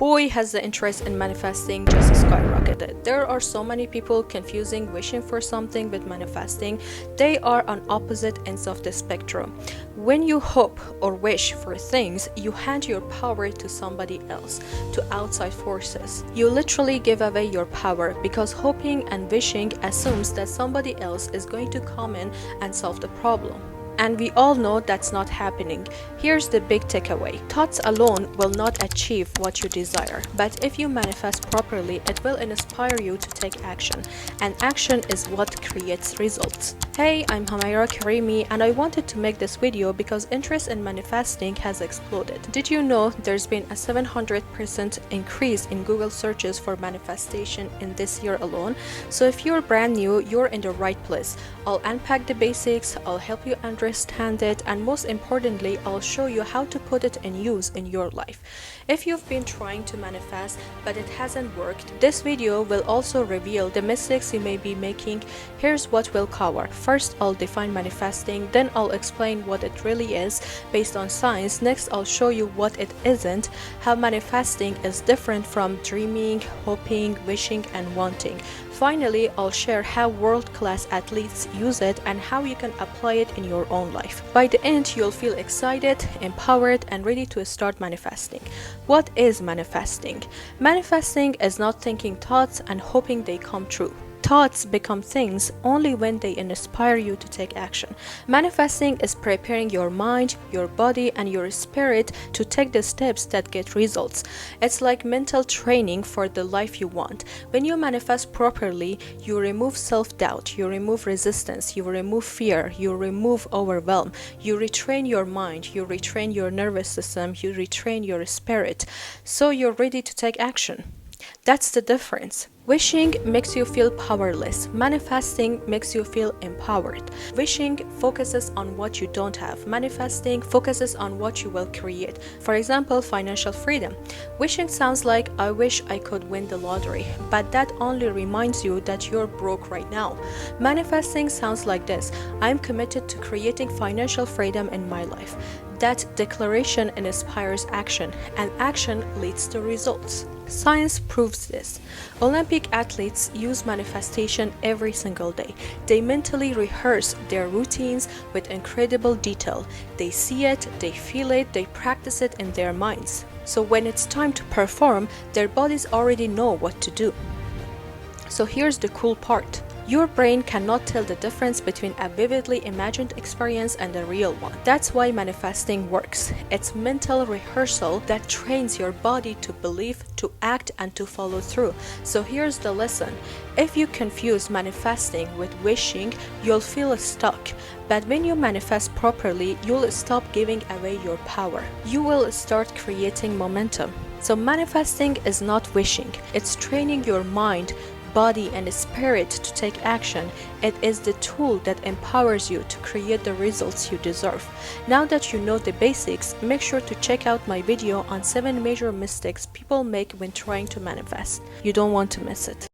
Boy, has the interest in manifesting just skyrocketed. There are so many people confusing wishing for something with manifesting. They are on opposite ends of the spectrum. When you hope or wish for things, you hand your power to somebody else, to outside forces. You literally give away your power because hoping and wishing assumes that somebody else is going to come in and solve the problem. And we all know that's not happening. Here's the big takeaway. Thoughts alone will not achieve what you desire, but if you manifest properly, it will inspire you to take action. And action is what creates results. Hey, I'm Humaira Karimi, and I wanted to make this video because interest in manifesting has exploded. Did you know there's been a 700% increase in Google searches for manifestation in this year alone? So if you're brand new, you're in the right place. I'll unpack the basics, I'll help you understand it, and most importantly, I'll show you how to put it in use in your life. If you've been trying to manifest but it hasn't worked, this video will also reveal the mistakes you may be making. Here's what we'll cover. First, I'll define manifesting, then I'll explain what it really is based on science. Next, I'll show you what it isn't, how manifesting is different from dreaming, hoping, wishing, and wanting. Finally, I'll share how world-class athletes use it and how you can apply it in your own life. By the end, you'll feel excited, empowered, and ready to start manifesting. What is manifesting? Manifesting is not thinking thoughts and hoping they come true. Thoughts become things only when they inspire you to take action. Manifesting is preparing your mind, your body, and your spirit to take the steps that get results. It's like mental training for the life you want. When you manifest properly, you remove self-doubt, you remove resistance, you remove fear, you remove overwhelm, you retrain your mind, you retrain your nervous system, you retrain your spirit, so you're ready to take action. That's the difference. Wishing makes you feel powerless. Manifesting makes you feel empowered. Wishing focuses on what you don't have. Manifesting focuses on what you will create. For example, financial freedom. Wishing sounds like, I wish I could win the lottery, but that only reminds you that you're broke right now. Manifesting sounds like this: I'm committed to creating financial freedom in my life. That declaration inspires action, and action leads to results. Science proves this. Olympic athletes use manifestation every single day. They mentally rehearse their routines with incredible detail. They see it, they feel it, they practice it in their minds. So when it's time to perform, their bodies already know what to do. So here's the cool part. Your brain cannot tell the difference between a vividly imagined experience and a real one. That's why manifesting works. It's mental rehearsal that trains your body to believe, to act, and to follow through. So here's the lesson. If you confuse manifesting with wishing, you'll feel stuck. But when you manifest properly, you'll stop giving away your power. You will start creating momentum. So manifesting is not wishing. It's training your mind, body, and spirit to take action. It is the tool that empowers you to create the results you deserve. Now that you know the basics, make sure to check out my video on 7 major mistakes people make when trying to manifest. You don't want to miss it.